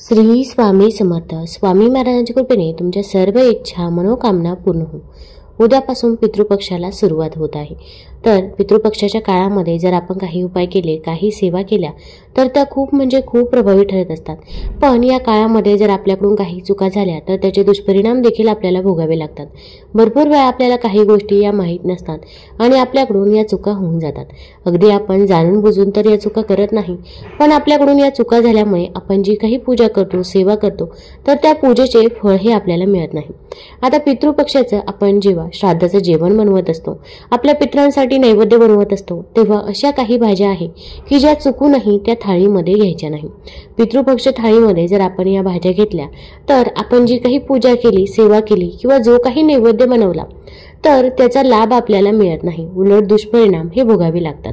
श्री स्वामी समर्थ. स्वामी महाराजांच्या कृपेने तुमच्या सर्व इच्छा मनोकामना पूर्ण हो. उद्यापासून पितृपक्षाला सुरुवात होत आहे. तर पितृपक्षाच्या काळामध्ये जर आपण काही उपाय केले, काही सेवा केल्या तर त्या खूप खूप प्रभावी ठरत असतात. पण या काळामध्ये जर आपल्याकडून काही चुका झाल्या तर त्याचे दुष्परिणाम देखील आपल्याला भोगावे लागतात. भरपूर वेळा आपल्याला काही गोष्टी या माहीत नसतात आणि आपल्याकडून या चुका होऊन जातात. अगदी आपण जाणून बुजून तर या चुका करत नाही, पण आपल्याकडून या चुका झाल्यामुळे आपण जी काही पूजा करतो, सेवा करतो, तर त्या पूजेचे फळ हे आपल्याला मिळत नाही. आता पितृपक्षाचं आपण जेव्हा श्राद्धाचं जेवण बनवत असतो, आपल्या पितरांसाठी नैवेद्य बनवत असतो, तेव्हा अशा काही भाज्या आहे की ज्या चुकूनही त्या थाळीमध्ये घ्यायच्या नाही. पितृपक्ष थाळीमध्ये जर आपण या भाज्या घेतल्या तर आपण जी काही पूजा केली, सेवा केली किंवा जो काही नैवेद्य बनवला तर त्याचा लाभ आपल्याला मिळत नाही, उलट दुष्परिणाम हे भोगावे लागतात.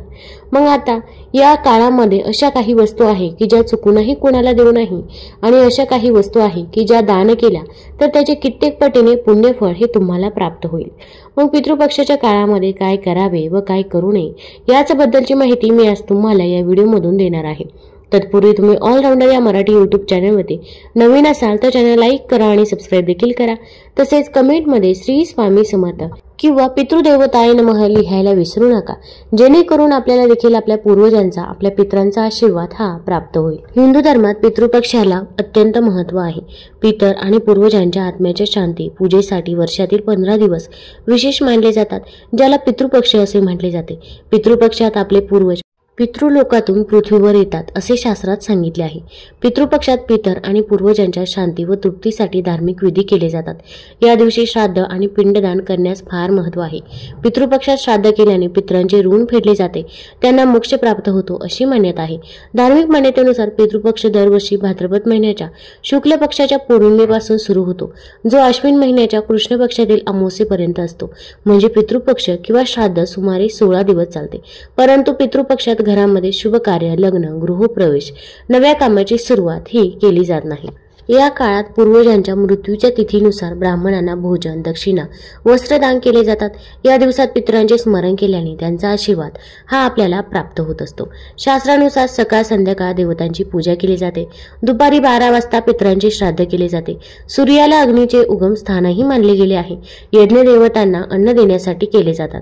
मग आता या काळामध्ये अशा काही वस्तू आहे की ज्या चुकूनही कोणाला देऊ नाही आणि अशा काही वस्तू आहे की ज्या दान केल्या तर त्याचे कित्येक पटीने पुण्यफळ हे तुम्हाला प्राप्त होईल. मग पितृपक्षाच्या काळामध्ये काय करावे व काय करू नये याच्याबद्दलची माहिती मी आज तुम्हाला या व्हिडिओमधून देणार आहे. तत्पूर्वी तुम्ही ऑलराऊंडर या मराठी यूट्यूब चॅनलवरती नवीन असाल तर चॅनल लाईक करा आणि सबस्क्राईब देखील करा. तसेच कमेंटमध्ये श्री स्वामी समर्थ किंवा पितृदेवताय नमः लिहायला विसरू नका, जेणेकरून आपल्याला देखील आपल्या पूर्वजांचा, आपल्या पितरांचा आशीर्वाद हा प्राप्त होईल. हिंदू धर्मात पितृपक्षाला अत्यंत महत्त्व आहे. पितर आणि पूर्वजांच्या आत्म्याच्या शांती पूजेसाठी वर्षातील 15 दिवस विशेष मानले जातात, ज्याला पितृपक्ष असे म्हटले जाते. पितृपक्षात आपले पूर्वज पितृलोकातून पृथ्वीवर येतात असे शास्त्रात सांगितले आहे. पितृपक्षात पितर आणि पूर्वजांच्या शांती व तृप्तीसाठी धार्मिक विधी केले जातात. या दिवशी श्राद्ध आणि पिंडदान करण्यास फार महत्त्व आहे. पितृपक्षात श्राद्ध केल्याने पितरांचे ऋण फेडले जाते, त्यांना मोक्ष प्राप्त होतो अशी मान्यता आहे. धार्मिक मान्यतेनुसार पितृपक्ष दरवर्षी भाद्रपद महिन्याच्या शुक्ल पक्षाच्या पौर्णिमेपासून सुरू होतो, जो अश्विन महिन्याच्या कृष्ण पक्षातील अमावस्येपर्यंत असतो. म्हणजे पितृपक्ष किंवा श्राद्ध सुमारे 16 दिवस चालते. परंतु पितृपक्षात घरामध्ये शुभ कार्य, लग्न, गृहप्रवेश, नव्या कामाची सुरुवात ही केली जात नाही. या काळात पूर्वजांच्या मृत्यूच्या तिथीनुसार ब्राह्मणांना भोजन, दक्षिणा, वस्त्रदान केले जातात. या दिवसात पितरांचे स्मरण केल्याने त्यांचा आशीर्वाद हा आपल्याला प्राप्त होत असतो. शास्त्रानुसार सकाळ संध्याकाळ देवतांची पूजा केली जाते. दुपारी 12 वाजता पितरांचे श्राद्ध केले जाते. सूर्याला अग्नीचे उगम स्थानही मानले गेले आहे. यज्ञ देवतांना अन्न देण्यासाठी केले जातात.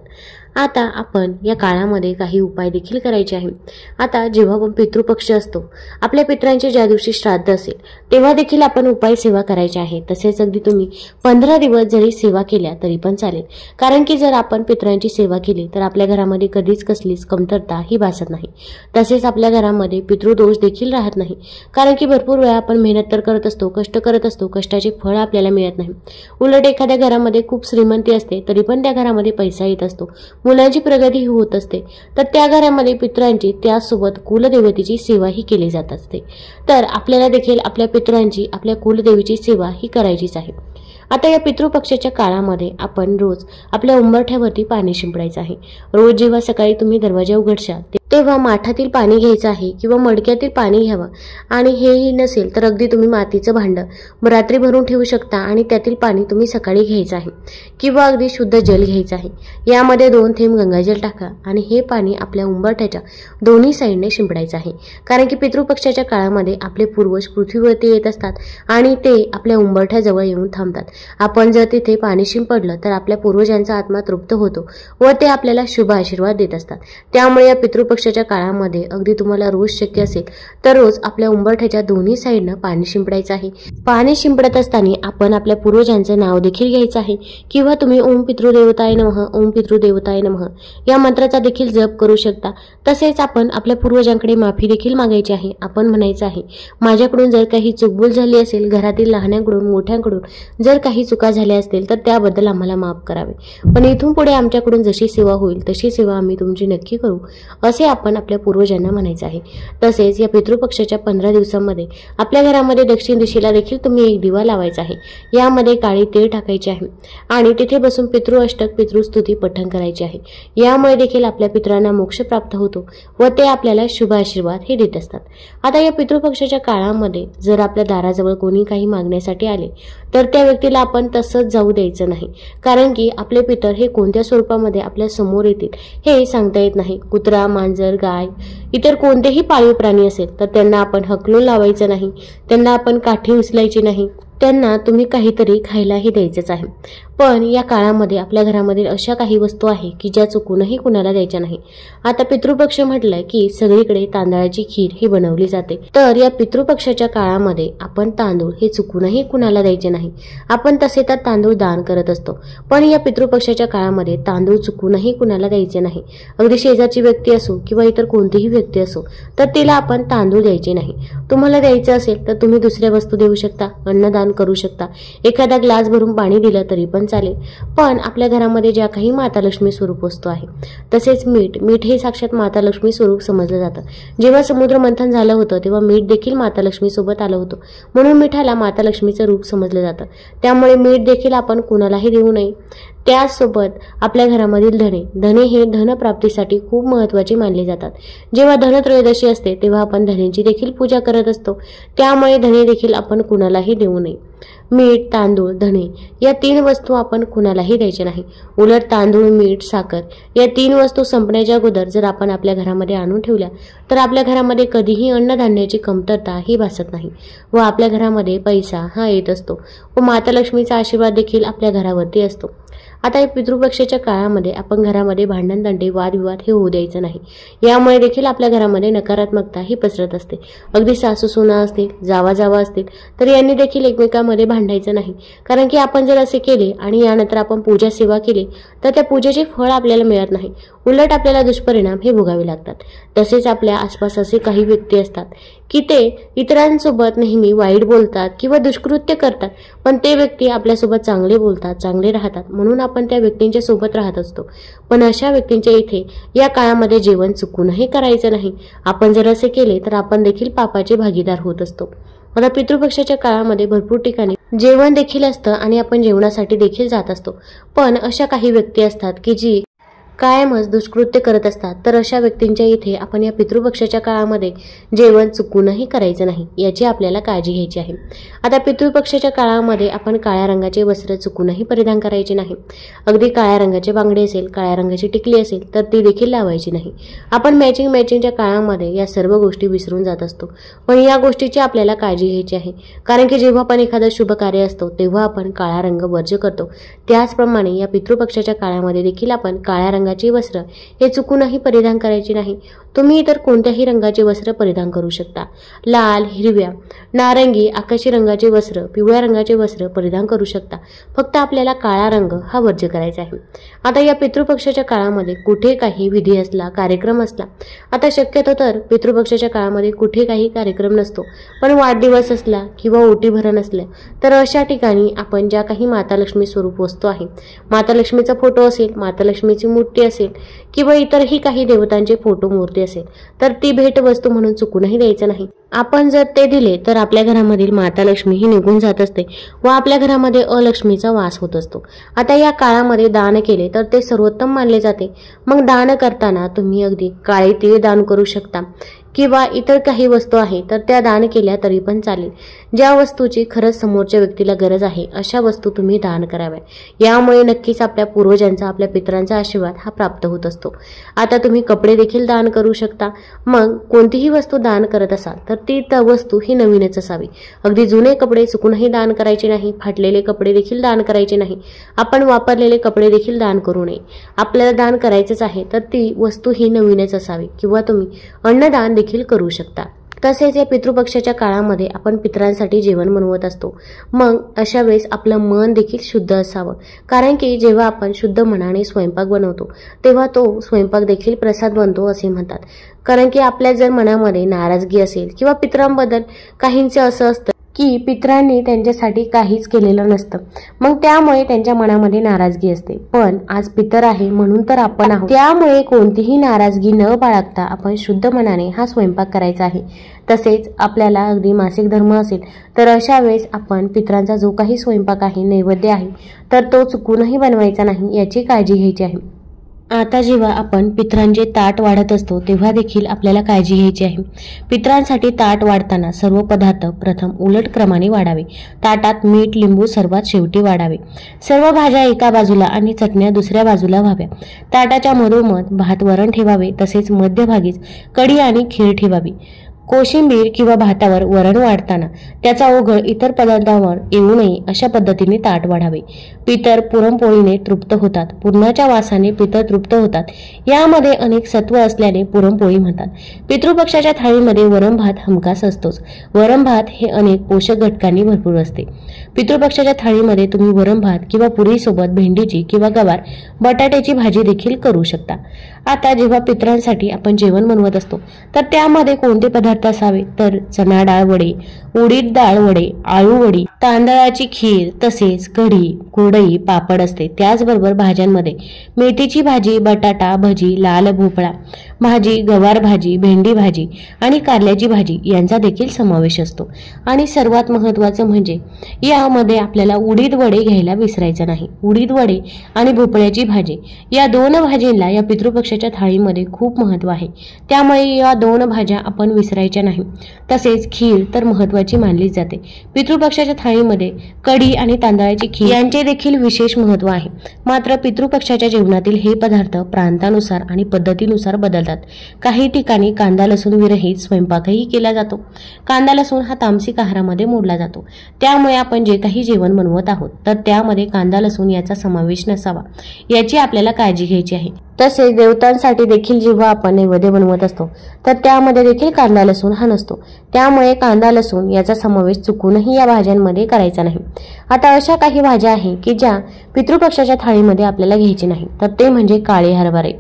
आता आपण या काळामध्ये काही उपाय देखील करायचे आहे. आता जेव्हा पण पितृपक्ष असतो, आपल्या पितरांचे ज्या दिवशी श्राद्ध असेल तेव्हा देखील आपण उपाय सेवा करायचे आहे. तसेच अगदी तुम्ही 15 दिवस जरी सेवा केल्या तरी पण चालेल, कारण की जर आपण पितरांची सेवा केली तर आपल्या घरामध्ये कधीच कसलीच कमतरता ही भासत नाही. तसेच आपल्या घरामध्ये पितृदोष देखील राहत नाही, कारण की भरपूर वेळा आपण मेहनत तर करत असतो, कष्ट करत असतो, कष्टाचे फळ आपल्याला मिळत नाही. उलट एखाद्या घरामध्ये खूप श्रीमंती असते तरी पण त्या घरामध्ये पैसा येत असतो, मुलांची प्रगती होत असते, तर त्या घरामध्ये पितरांची त्यासोबत कुलदेवतेची सेवा ही केली जात असते. तर आपल्याला देखील आपल्या पितरांची, आपल्या कुलदेवीची सेवा ही करायचीच आहे. आता या पितृपक्षाच्या काळामध्ये आपण रोज आपल्या उंबरठ्यावरती पाणी शिंपडायचं आहे. रोज जेव्हा सकाळी तुम्ही दरवाजा उघडशाल तेव्हा माठातील पाणी घ्यायचं आहे किंवा मडक्यातील पाणी घ्यावं, आणि हेही नसेल तर अगदी तुम्ही मातीचं भांडं रात्री भरून ठेवू शकता आणि त्यातील पाणी तुम्ही सकाळी घ्यायचं आहे, किंवा अगदी शुद्ध जल घ्यायचं आहे. यामध्ये 2 थेंब गंगाजल टाका आणि हे पाणी आपल्या उंबरठ्याच्या दोन्ही साईडने शिंपडायचं आहे. कारण की पितृपक्षाच्या काळामध्ये आपले पूर्वज पृथ्वीवरती येत असतात आणि ते आपल्या उंबरठ्याजवळ येऊन थांबतात. आपण जर तिथे पाणी शिंपडलं तर आपल्या पूर्वजांचा आत्मा तृप्त होतो व ते आपल्याला शुभ आशीर्वाद देत असतात. त्यामुळे या पितृपक्षाच्या काळामध्ये अगदी तुम्हाला रोज शक्य असेल तर रोज आपल्या उंबरठ्याच्या दोन्ही साईडनं पाणी शिंपडायचं आहे. पाणी शिंपडत असताना आपण आपल्या पूर्वजांचं नाव देखील घ्यायचं आहे, किंवा तुम्ही ओम पितृदेवताय नमः, ओम पितृदेवताय नमः या मंत्राचा देखील जप करू शकता. तसेच आपण आपल्या पूर्वजांकडे माफी देखील मागायची आहे. आपण म्हणायचं आहे, माझ्याकडून जर काही चुकभूल झाली असेल, घरातील लहानांकडून मोठ्यांकडून जर काही चुका झाल्या असतील तर त्याबद्दल आम्हाला माफ करावे, पण इथून पुढे आमच्याकडून जशी सेवा होईल तशी सेवा आम्ही तुमची नक्की करू असे आपण आपल्या पूर्वजांना म्हणायचं आहे. तसेच या पितृपक्षाच्या 15 दिवसांमध्ये आपल्या घरामध्ये दक्षिण दिशेला देखील तुम्ही एक दिवा लावायचा आहे. यामध्ये काळी तीळ टाकायचे आहे आणि तिथे बसून पितृअष्टक, पितृस्तुती पठण करायचे आहे. यामुळे देखील आपल्या पितरांना मोक्ष प्राप्त होतो व ते आपल्याला शुभ आशीर्वाद हे देत असतात. आता या पितृपक्षाच्या काळामध्ये जर आपल्या दाराजवळ कोणी काही मागण्यासाठी आले तर त्या व्यक्तीला आपण तसंच जाऊ द्यायचं नाही, कारण की आपले पितर हे कोणत्या स्वरूपामध्ये आपल्या समोर येतील हे सांगता येत नाही. कुत्रा, मांजर मांजर, गाय, इतर कोणतेही पाळीव प्राणी असेल तर त्यांना आपण हकलून लावायचं नाही, त्यांना आपण काठी उचलायची नाही, त्यांना तुम्ही काहीतरी खायलाही द्यायचंच आहे. पण या काळामध्ये आपल्या घरामधील अशा काही वस्तू आहे की ज्या चुकूनही कुणाला द्यायच्या नाही. आता पितृपक्ष म्हटलंय की सगळीकडे तांदळाची खीर ही बनवली जाते, तर या पितृपक्षाच्या काळामध्ये आपण तांदूळ हे चुकूनही कुणाला द्यायचे नाही. आपण तसे तर तांदूळ दान करत असतो, पण या पितृपक्षाच्या काळामध्ये तांदूळ चुकूनही कुणाला द्यायचे नाही. अगदी शेजारची व्यक्ती असो किंवा इतर कोणतीही व्यक्ती असो तर तिला आपण तांदूळ द्यायचे नाही. तुम्हाला द्यायचं असेल तर तुम्ही दुसऱ्या वस्तू देऊ शकता, अन्नदान करू शकता, एखादा ग्लास भरून पाणी दिलं तरी पण चालेल. पण आपल्या घरामध्ये ज्या काही माता लक्ष्मी स्वरूप वस्तू आहे, तसेच मीठ हे साक्षात माता लक्ष्मी स्वरूप समजलं जातं. जेव्हा समुद्र मंथन झालं होतं तेव्हा मीठ देखील माता लक्ष्मी सोबत आलं होतं, म्हणून मिठाला माता लक्ष्मीचं रूप समजलं जातं. त्यामुळे मीठ देखील आपण कुणालाही देऊ नये. त्याचसोबत आपल्या घरामधील धने हे धनप्राप्तीसाठी खूप महत्त्वाचे मानले जातात. जेव्हा धनत्रयोदशी असते तेव्हा आपण धनेची देखील पूजा करत असतो, त्यामुळे धने देखील आपण कुणालाही देऊ नये. मीठ, तांदूळ, धने या 3 वस्तू आपण कुणालाही द्यायच्या नाही. उलट तांदूळ, मीठ, साखर या 3 वस्तू संपण्याच्या अगोदर जर आपण आपल्या घरामध्ये आणून ठेवल्या तर आपल्या घरामध्ये कधीही अन्नधान्याची कमतरता ही भासत नाही व आपल्या घरामध्ये पैसा हा येत असतो व माता लक्ष्मीचा आशीर्वाद देखील आपल्या घरावरती असतो. आता या पितृपक्षाच्या काळामध्ये आपण घरामध्ये भांडण, तंटे, वादविवाद हे होऊ द्यायचं नाही. यामुळे देखील आपल्या घरामध्ये नकारात्मकता ही पसरत असते. अगदी सासू सुना असतील, जावा असतील तर यांनी देखील एकमेकांमध्ये भांडायचं नाही, कारण की आपण जर असे केले आणि यानंतर आपण पूजा सेवा केली तर त्या पूजेचे फळ आपल्याला मिळत नाही, उलट आपल्याला दुष्परिणाम हे भोगावे लागतात. तसेच आपल्या आसपास असे काही व्यक्ती असतात की ते इतरांसोबत नेहमी वाईट बोलतात किंवा दुष्कृत्य करतात, पण ते व्यक्ती आपल्यासोबत चांगले बोलतात, चांगले राहतात, म्हणून आपण त्या व्यक्तींच्या सोबत राहत असतो. पण अशा व्यक्तींच्या इथे या काळामध्ये जेवण चुकूनही करायचं नाही. आपण जर असे केले तर आपण देखील पापाचे भागीदार होत असतो. आता पितृपक्षाच्या काळामध्ये भरपूर ठिकाणी जेवण देखील असतं आणि आपण जेवणासाठी देखील जात असतो, पण अशा काही व्यक्ती असतात की जी कायमच दुष्कृत्य करत असतात. तर अशा व्यक्तींच्या इथे आपण या पितृपक्षाच्या काळामध्ये जेवण चुकूनही करायचं नाही, याची आपल्याला काळजी घ्यायची आहे. आता पितृपक्षाच्या काळामध्ये आपण काळ्या रंगाचे वस्त्र चुकूनही परिधान करायचे नाही. अगदी काळ्या रंगाचे बांगडे असेल, काळ्या रंगाची टिकली असेल तर ती देखील लावायची नाही. आपण मॅचिंगच्या काळामध्ये या सर्व गोष्टी विसरून जात असतो, पण या गोष्टीची आपल्याला काळजी घ्यायची आहे, कारण की जेव्हा पण एखादं शुभ कार्य असतो तेव्हा आपण काळा रंग वर्ज्य करतो. त्याचप्रमाणे या पितृपक्षाच्या काळामध्ये देखील आपण काळ्या रंगाचे वस्त्र हे चुकूनही परिधान करायचे नाही. तुम्ही इतर कोणत्याही रंगाचे वस्त्र परिधान करू शकता. लाल, हिरव्या, नारंगी, आकाशी रंगाचे वस्त्र, पिवळ्या रंगाचे वस्त्र परिधान करू शकता. फक्त आपल्याला काळा रंग हा वर्ज्य करायचा आहे. आता या पितृपक्षाच्या काळामध्ये कुठे काही विधी असला, कार्यक्रम असला, आता शक्यतो तर पितृपक्षाच्या काळामध्ये कुठे काही कार्यक्रम नसतो, पण वाढदिवस असला किंवा ओटी भरण असलं तर अशा ठिकाणी आपण ज्या काही माता लक्ष्मी स्वरूप वस्तू आहे, माता लक्ष्मीचा फोटो असेल, माता लक्ष्मीची मूर्ती असेल किंवा इतरही काही देवतांचे फोटो, मूर्ती असेल तर ती भेट वस्तू म्हणून चुकूनही द्यायचं नाही. आपण जर ते दिले तर आपल्या घरामधील माता लक्ष्मी ही निघून जात असते व आपल्या घरामध्ये अलक्ष्मीचा वास होत असतो. आता या काळामध्ये दान केले तर ते सर्वोत्तम मानले जाते. मग दान करताना तुम्ही अगदी काळे तीळ दान करू शकता किंवा इतर काही वस्तू आहे तर त्या दान केल्या तरी पण चालेल. ज्या वस्तूची खरंच समोरच्या व्यक्तीला गरज आहे अशा वस्तू तुम्ही दान कराव्या. यामुळे नक्कीच आपल्या पूर्वजांचा, आपल्या पितरांचा आशीर्वाद हा प्राप्त होत असतो. आता तुम्ही कपडे देखील दान करू शकता. मग कोणतीही वस्तू दान करत असाल तर ती वस्तू ही नवीनच असावी. अगदी जुने कपडे चुकूनही दान करायचे नाही. फाटलेले कपडे देखील दान करायचे नाही. आपण वापरलेले कपडे देखील दान करू नये. आपल्याला दान करायचंच आहे तर ती वस्तू ही नवीनच असावी. किंवा तुम्ही अन्नदान देखील करू शकता. तसेच या पितृपक्षाच्या काळामध्ये आपण पितरांसाठी जेवण बनवत असतो. मग अशा वेळेस आपलं मन देखील शुद्ध असावं, कारण की जेव्हा आपण शुद्ध मनाने स्वयंपाक बनवतो तेव्हा तो स्वयंपाक देखील प्रसाद बनतो असे म्हणतात. कारण की आपल्या जर मनामध्ये नाराजगी असेल किंवा पितरांबद्दल काहींचं असं असतं की पितरांनी त्यांच्यासाठी काहीच केलेलं नसतं, मग त्यामुळे त्यांच्या मनामध्ये नाराजगी असते. पण आज पितर आहे म्हणून तर आपण आहोत, त्यामुळे कोणतीही नाराजगी न बाळगता आपण शुद्ध मनाने हा स्वयंपाक करायचा आहे. तसेच आपल्याला अगदी मासिक धर्म असेल तर अशा वेळेस आपण पितरांचा जो काही स्वयंपाक आहे, नैवेद्य आहे तर तो चुकूनही बनवायचा नाही, याची काळजी घ्यायची आहे. आता जेव्हा आपण पितरांचे ताट वाढत असतो तेव्हा देखील आपल्याला काळजी घ्यायची आहे। पितरांसाठी ताट वाढताना सर्व पदार्थ प्रथम उलट क्रमाने वाढावे। ताटात मीठ लिंबू सर्वात शेवटी वाढावे। सर्व भाज्या एका बाजूला आणि चटण्या दुसऱ्या बाजूला व्हाव्या। ताटाच्या मधोमध भात वरण ठेवावे, तसेच मध्यभागीच कढी आणि खीर ठेवावी। कोशिंबीर किंवा भातावर वरण वाढताना त्याचा ओघळ इतर पदार्थांवर येऊ नये अशा पद्धतीने ताट वाढावे। पितर पुरणपोळीने तृप्त होतात, पुरणाच्या वासाने पितर तृप्त होतात। यामध्ये अनेक सत्व असल्याने पुरणपोळी म्हणतात। पितृपक्षाच्या थाळीमध्ये वरण भात हमखास असतोच। वरण भात हे अनेक पोषक घटकांनी भरपूर असते। पितृपक्षाच्या थाळीमध्ये तुम्ही वरण भात किंवा पुरीसोबत भेंडीची किंवा गवार बटाट्याची भाजी देखील करू शकता। आता जेव्हा पितरांसाठी आपण जेवण बनवत असतो तर त्यामध्ये कोणते पदार्थ असावे तर चणा डाळ वडे, उडीद डाळ वडे, आळू वडी, तांदळाची खीर, तसेच कढी, कुरडई, पापड असते। त्याचबरोबर भाज्यांमध्ये मेथीची भाजी, बटाटा भजी, लाल भोपळा भाजी, गवार भाजी, भेंडी भाजी आणि कारल्याची भाजी यांचा देखील समावेश असतो। आणि सर्वात महत्त्वाचं म्हणजे यामध्ये आपल्याला उडीद वडे घ्यायला विसरायचं नाही। उडीद वडे आणि भोपळ्याची भाजी या दोन भाजींना या पितृपक्षाच्या थाळीमध्ये खूप महत्त्व आहे, त्यामुळे या दोन भाज्या आपण विसरायच्या नाही। तसेच खीर तर महत्त्वाची मानली जाते। पितृपक्षाच्या थाळीमध्ये कढी आणि तांदळाची खीर यांचे देखील विशेष महत्त्व आहे। मात्र पितृपक्षाच्या जेवणातील हे पदार्थ प्रांतानुसार आणि पद्धतीनुसार बदलतात। काही ठिकाणी कांदा लसूण विरहित स्वयंपाकही केला जातो। कांदा लसूण हा तामसिक आहारामध्ये मोडला जातो, त्यामुळे आपण जे काही जेवण बनवत आहोत तर त्यामध्ये कांदा लसूण याचा समावेश नसावा, याची आपल्याला काळजी घ्यायची आहे। तसेच देवतांसाठी देखील जेव्हा आपण नैवेद्य बनवत असतो तर त्यामध्ये देखील कांदा लसूण हा नसतो, त्यामुळे कांदा लसूण याचा समावेश चुकूनही या भाज्यांमध्ये करायचा नाही। आता अशा काही भाज्या आहेत की ज्या पितृपक्षाच्या थाळीमध्ये आपल्याला घ्यायची नाही, तर ते म्हणजे काळे हरभरे।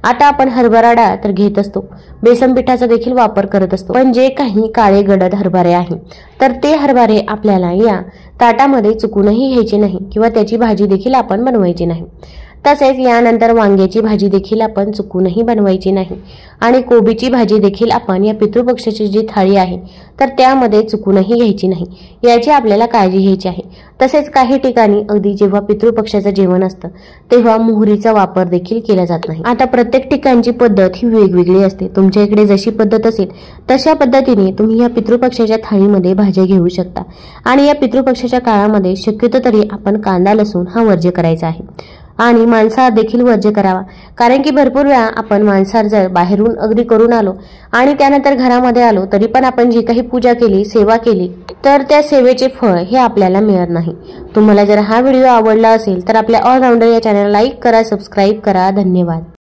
आता आपण हरभरा डाळ तर घेत असतो, बेसन पिठाचा देखील वापर करत असतो, पण जे काही काळे गडद हरभरे आहे तर ते हरभरे आपल्याला या ताटामध्ये चुकूनही घ्यायचे नाही किंवा त्याची भाजी देखील आपण बनवायची नाही। तसेच यानंतर वांग्याची भाजी देखील आपण चुकूनही बनवायची नाही आणि कोबीची भाजी देखील आपण या पितृपक्षाची जी थाळी आहे तर त्यामध्ये चुकूनही घ्यायची नाही, याची आपल्याला काळजी घ्यायची आहे। तसेच काही ठिकाणी अगदी जेव्हा पितृपक्षाचं जेवण असतं तेव्हा मोहरीचा वापर देखील केला जात नाही। आता प्रत्येक ठिकाणची पद्धत ही वेगवेगळी असते। तुमच्या इकडे जशी पद्धत असेल तशा पद्धतीने तुम्ही या पितृपक्षाच्या थाळीमध्ये भाज्या घेऊ शकता। आणि या पितृपक्षाच्या काळामध्ये शक्यतो तरी आपण कांदा लसूण हा वर्ज्य करायचा आहे आणि मांसाहार देखील वर्ज्य करावा, कारण की भरपूर वेळा आपण मांसाहार जर बाहेरून अगदी करून आलो आणि त्यानंतर घरामध्ये आलो तरी पण आपण जी काही पूजा केली, सेवा केली तर त्या सेवेचे फळ हे आपल्याला मिळत नाही। तुम्हाला जर हा व्हिडिओ आवडला असेल तर आपल्या ऑलराऊंडर या चॅनलला लाईक करा, सबस्क्राईब करा। धन्यवाद।